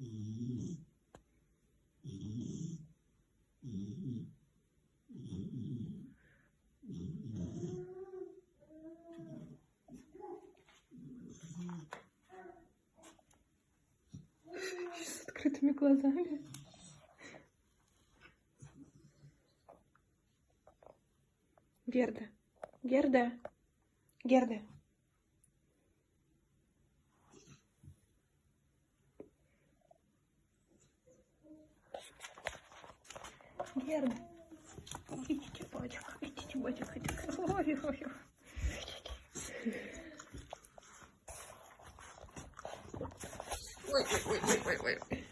С открытыми глазами. Герда, Герда, Герда. Герда. Идите, бочка, идите, бочка, идите. Ой-ой-ой. Ой-ой-ой-ой-ой.